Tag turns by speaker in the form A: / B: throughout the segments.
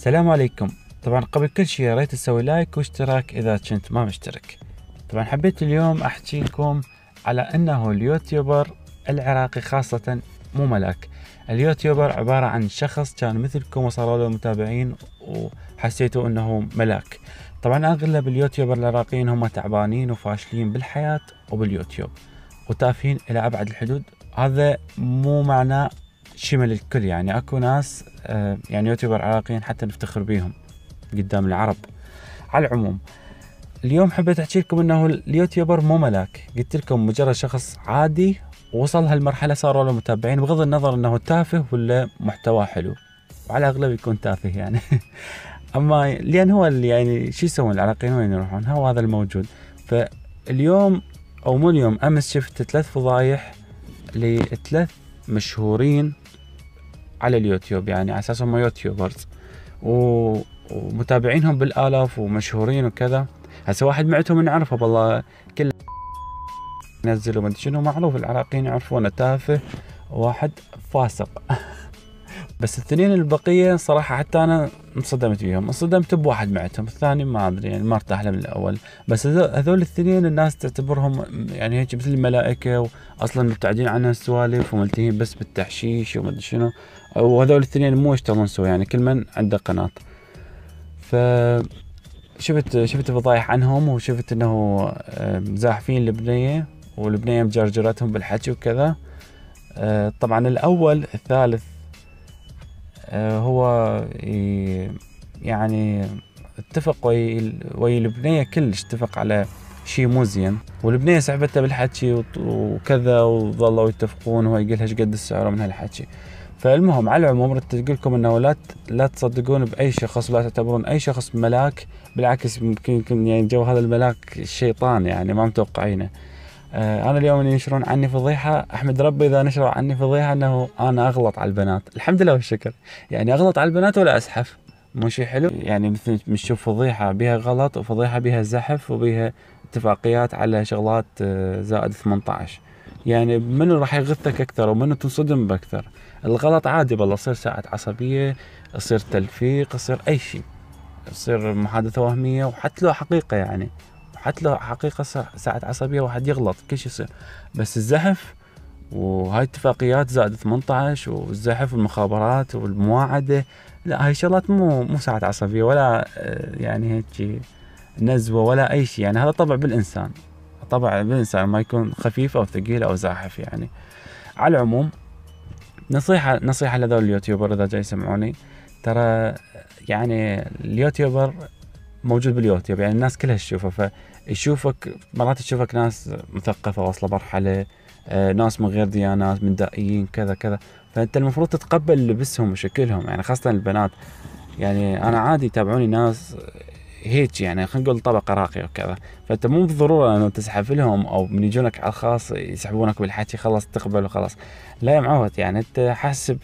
A: السلام عليكم. طبعا قبل كل شيء يا ريت تسوي لايك واشتراك اذا كنت ما مشترك. طبعا حبيت اليوم احكي لكم على انه اليوتيوبر العراقي خاصة مو ملاك. اليوتيوبر عبارة عن شخص كان مثلكم وصاروا له متابعين وحسيتوا انه ملاك. طبعا اغلب اليوتيوبر العراقيين هم تعبانين وفاشلين بالحياة وباليوتيوب وتافهين الى ابعد الحدود. هذا مو معناه شمل الكل، يعني اكو ناس يعني يوتيوبر عراقيين حتى نفتخر بيهم قدام العرب. على العموم اليوم حبيت احكي لكم انه اليوتيوبر مو ملاك، قلت لكم مجرد شخص عادي وصل هالمرحلة صاروا له متابعين بغض النظر انه تافه ولا محتواه حلو، وعلى الاغلب يكون تافه يعني اما لان هو اللي يعني شو يسوون العراقيين وين يروحون، هو هذا الموجود. فاليوم او مو اليوم، امس شفت 3 فضايح لثلاث مشهورين على اليوتيوب، يعني على اساس هم يوتيوبرز ومتابعينهم بالالاف ومشهورين وكذا. هسه واحد معتهم نعرفه والله، كل ينزل وما ادري شنو، معروف العراقيين يعرفونه، تافه واحد فاسق بس الثنين البقيه صراحه حتى انا انصدمت فيهم، انصدمت بواحد معتهم، الثاني ما ادري يعني ما ارتاح له من الاول. بس هذول الاثنين الناس تعتبرهم يعني هيك مثل الملائكه، واصلا مبتعدين عن السوالف وملتهين بس بالتحشيش وما ادري شنو. وهذول الاثنين مو يشتغلون سوا، يعني كل من عنده قناه. ف شفت فضايح عنهم، وشفت انه زاحفين البنيه والبنيه مجرجرتهم بالحكي وكذا. طبعا الاول الثالث هو يعني اتفق ويا البنية، كلش اتفق على شيء مو زين، والبنية سحبته بالحكي وكذا، وظلوا يتفقون وهو يقول ايش قد السعر من هالحكي. فالمهم على العموم ردت تقول لكم انه لا تصدقون باي شخص، ولا تعتبرون اي شخص ملاك، بالعكس يمكن يعني جو هذا الملاك الشيطان، يعني ما متوقعينه. انا اليوم اللي ينشرون عني فضيحه، احمد ربي اذا نشروا عني فضيحه انه انا اغلط على البنات، الحمد لله والشكر. يعني اغلط على البنات ولا ازحف، مو شيء حلو يعني. مثل نشوف فضيحه بها غلط وفضيحه بها زحف وبها اتفاقيات على شغلات زائد 18، يعني منو راح يغثك اكثر ومنو تنصدم باكثر؟ الغلط عادي والله، يصير ساعة عصبيه، يصير تلفيق، يصير اي شيء، يصير محادثه وهميه، وحتى لو حقيقه يعني، حتى لو حقيقة ساعة عصبية واحد يغلط كل شيء يصير. بس الزحف وهاي اتفاقيات زائد 18 والزحف والمخابرات والمواعدة، لا هاي شغلات مو ساعة عصبية ولا يعني هيك نزوة ولا أي شيء، يعني هذا طبع بالإنسان، طبع بالإنسان ما يكون خفيف أو ثقيل أو زاحف يعني. على العموم نصيحة لذول اليوتيوبر إذا جاي يسمعوني، ترى يعني اليوتيوبر موجود باليوتيوب، يعني الناس كلها تشوفه، فيشوفك مرات تشوفك ناس مثقفة واصلة مرحلة، ناس من غير ديانات، من دائيين كذا كذا، فانت المفروض تتقبل لبسهم وشكلهم، يعني خاصة البنات. يعني انا عادي يتابعوني ناس هيك، يعني خلينا نقول طبقة راقية وكذا، فانت مو بالضرورة انه تسحب لهم او من يجونك على الخاص يسحبونك بالحكي خلاص تقبل وخلاص. لا يا معود، يعني انت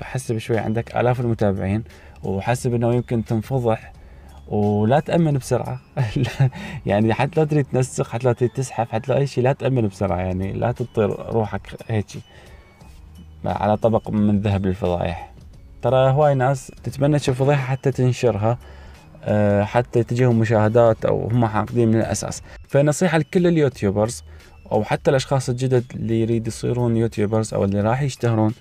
A: حسب شوي، عندك آلاف المتابعين، وحسب انه يمكن تنفضح، ولا تأمن بسرعة يعني حتى لو تريد تنسق، حتى لو تريد تسحب، حتى لو أي شيء لا تأمن بسرعة، يعني لا تطير روحك هيك على طبق من ذهب للفضايح. ترى هواي ناس تتمنى تشوف فضيحة حتى تنشرها، حتى تجيهم مشاهدات أو هم حاقدين من الأساس. فنصيحة لكل اليوتيوبرز أو حتى الأشخاص الجدد اللي يريد يصيرون يوتيوبرز أو اللي راح يشتهرون،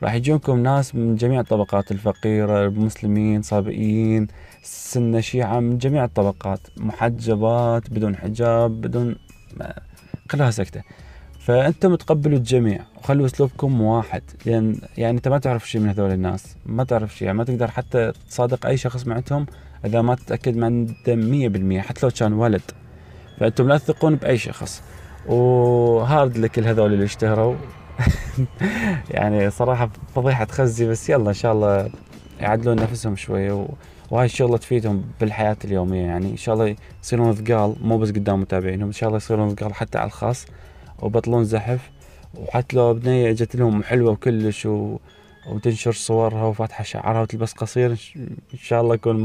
A: راح يجونكم ناس من جميع الطبقات، الفقيرة، المسلمين، صابئين، سنة، شيعة، من جميع الطبقات، محجبات، بدون حجاب، بدون كلها سكتة. فأنتم تقبلوا الجميع وخلوا أسلوبكم واحد، لأن يعني أنت ما تعرف شيء من هذول الناس، ما تعرف شيء، يعني ما تقدر حتى تصادق أي شخص معتهم إذا ما تتأكد من عنده 100%، حتى لو كان ولد. فأنتم لا تثقون بأي شخص. وهارد لكل هذول اللي اشتهروا يعني صراحة فضيحة تخزي، بس يلا إن شاء الله يعدلون نفسهم شوية وهاي الشغلة تفيدهم بالحياة اليومية، يعني إن شاء الله يصيرون ثقال، مو بس قدام متابعينهم، إن شاء الله يصيرون ثقال حتى على الخاص وبطلون زحف. وحتى لو بنية اجت لهم حلوة وكلش وتنشر صورها وفاتحة شعرها وتلبس قصير، إن شاء الله يكون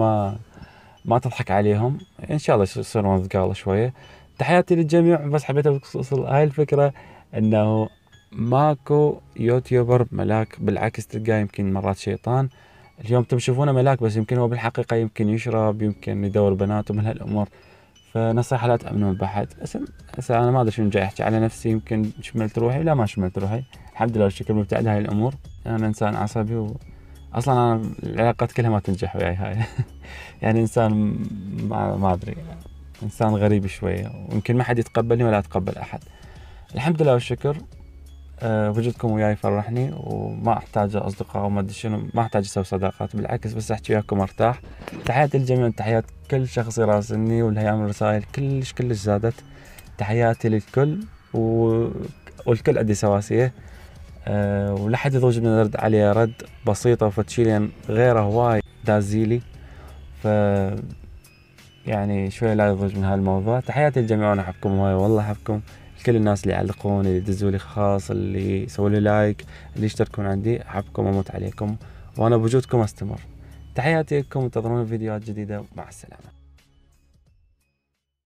A: ما تضحك عليهم، إن شاء الله يصيرون ثقال شوية. تحياتي للجميع، بس حبيت أوصل هاي الفكرة انه ماكو يوتيوبر ملاك، بالعكس تلقاه يمكن مرات شيطان، اليوم تشوفونه ملاك، بس يمكن هو بالحقيقة يمكن يشرب، يمكن يدور بنات ومن هالأمور. فنصيحة لا تأمنون بأحد. هسه أنا ما أدري شنو جاي أحكي على نفسي، يمكن شملت روحي، لا ما شملت روحي الحمد لله والشكر، مبتعد هاي الأمور. أنا إنسان عصبي، وأصلا أنا العلاقات كلها ما تنجح وياي هاي. يعني إنسان ما أدري، إنسان غريب شوية، ويمكن ما حد يتقبلني ولا أتقبل أحد. الحمد لله والشكر. وجودكم وياي يفرحني، وما احتاج اصدقاء وما ادري شنو، ما احتاج اسوي صداقات، بالعكس بس احكي وياكم ارتاح. تحياتي للجميع، تحيات كل شخص يراسلني والهيام الرسائل كلش زادت. تحياتي للكل والكل ادي سواسية. ولا حد يضوج من رد عليه رد بسيطة وفتشي لان غيره هواي دازيلي. ف يعني شوي لا يضوج من هالموضوع. تحياتي للجميع وانا احبكم هواي، والله احبكم. كل الناس اللي يعلقون، اللي يدزوا لي خاص، اللي يسووا لي لايك، اللي يشتركون عندي، احبكم واموت عليكم، وانا بوجودكم استمر. تحياتي لكم، انتظرون فيديوهات جديدة، مع السلامة.